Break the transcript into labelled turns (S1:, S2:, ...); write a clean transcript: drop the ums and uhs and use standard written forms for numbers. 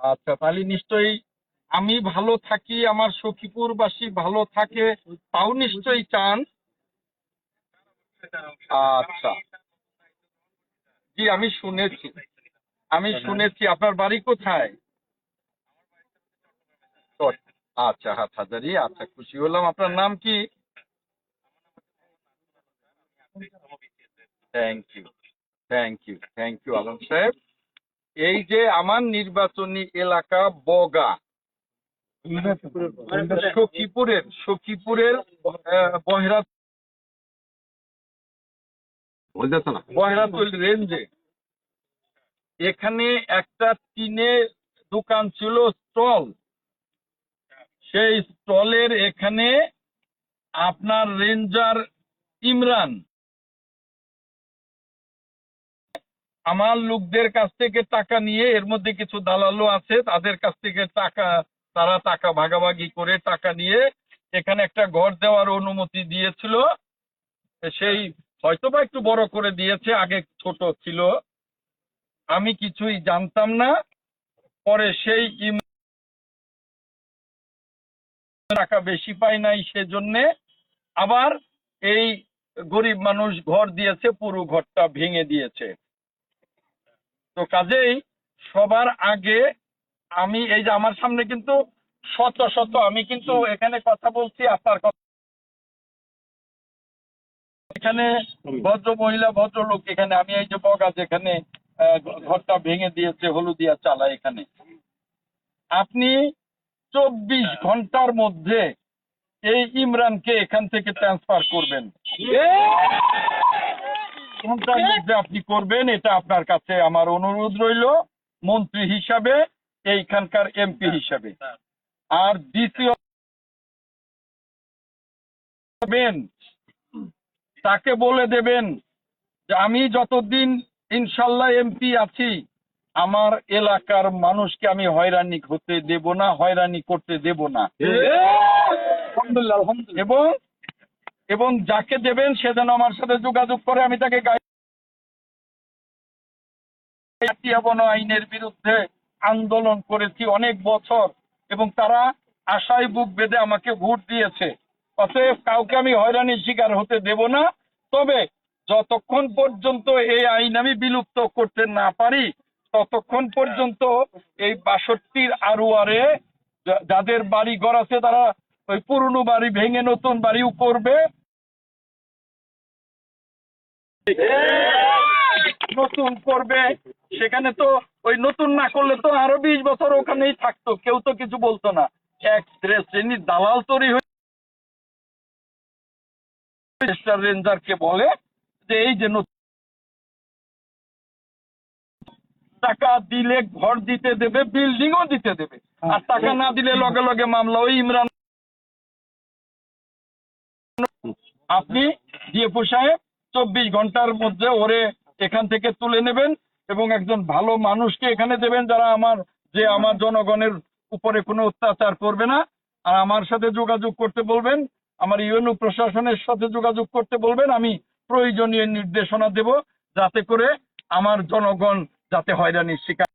S1: আচ্ছা, তাহলে নিশ্চয়ই আমি ভালো থাকি, আমার সখীপুরবাসী ভালো থাকে, তাও নিশ্চয়ই চান। আচ্ছা, জি আমি শুনেছি, আপনার বাড়ি কোথায়? চট। আচ্ছা, হাটহাজারী। আচ্ছা, খুশি হলাম। আপনার নাম কি? Thank you, thank you Alam সাহেব। এই যে আমার নির্বাচনী এলাকা বগা, সখীপুরের বহেরাত বহেরাতুল রেঞ্জে এখানে একটা টিনের দোকান ছিল, স্টল। সেই স্টলের এখানে আপনার রেঞ্জার ইমরান আমার লোকদের কাছ থেকে টাকা নিয়ে, এর মধ্যে কিছু দালালও আছে, তাদের কাছ থেকে তারা টাকা ভাগাভাগি করে টাকা নিয়ে এখানে একটা ঘর দেওয়ার অনুমতি দিয়েছিল। সেই হয়তোবা একটু বড় করে দিয়েছে, আগে ছোট ছিল, আমি কিছুই জানতাম না। পরে সেই টাকা বেশি পায় নাই, সেজন্যে আবার এই গরিব মানুষ ঘর দিয়েছে, পুরো ঘরটা ভেঙে দিয়েছে। তো কাজেই সবার আগে আমি এই যে আমার সামনে কিন্তু শত শত, আমি কিন্তু এখানে কথা বলছি আপনার কথা, এখানে ভদ্র মহিলা ভদ্রলোক, এখানে আমি এই যে বগা যেখানে ঘরটা ভেঙে দিয়েছে হলুদিয়া চালা, এখানে আপনি 24 ঘন্টার মধ্যে এই ইমরানকে এখান থেকে ট্রান্সফার করবেন, ঘন্টার মধ্যে আপনি করবেন, এটা আপনার কাছে আমার অনুরোধ রইল, মন্ত্রী হিসাবে, এইখানকার এমপি হিসাবে। আর দ্বিতীয়, তাকে বলে দেবেন যে আমি যতদিন ইনশাল্লাহ এমপি আছি, আমার এলাকার মানুষকে আমি হয়রানি হতে দেব না, হয়রানি করতে দেব না। এবং এবং যাকে দেবেন সে যেন আমার সাথে যোগাযোগ করে, আমি তাকে বন আইনের বিরুদ্ধে আন্দোলন করেছি অনেক বছর, এবং তারা আশায় বুক বেঁধে আমাকে ভোট দিয়েছে। অতএব কাউকে আমি হয়রানির শিকার হতে দেব না। তবে যতক্ষণ পর্যন্ত এই আইন আমি বিলুপ্ত করতে না পারি, ততক্ষণ পর্যন্ত এই 62 আরোয়ারে যাদের বাড়ি ঘর আছে, তারা ওই পুরনো বাড়ি ভেঙে নতুন বাড়িও করবে, নতুন করবে। সেখানে তো ওই নতুন না করলে তো আরো 20 বছর ওখানেই থাকতো, কেউ তো কিছু বলতো না। এক শ্রেণীর দালাল তৈরি হয়ে রেঞ্জারকে বলে যে এই যে টাকা দিলে ঘর দিতে দেবে, বিল্ডিংও দিতে দেবে, আর টাকা না দিলে লগে লগে মামলা। ওই ইমরান, আপনি ডিএফও সাহেব 24 ঘন্টার মধ্যে ওরে এখান থেকে তুলে নেবেন এবং একজন ভালো মানুষকে এখানে দেবেন, যারা আমার জনগণের উপরে কোনো অত্যাচার করবে না। আর আমার সাথে যোগাযোগ করতে বলবেন, আমার ইউএনও প্রশাসনের সাথে যোগাযোগ করতে বলবেন, আমি প্রয়োজনীয় নির্দেশনা দেব, যাতে করে আমার জনগণ যাতে হয়রানির শিকার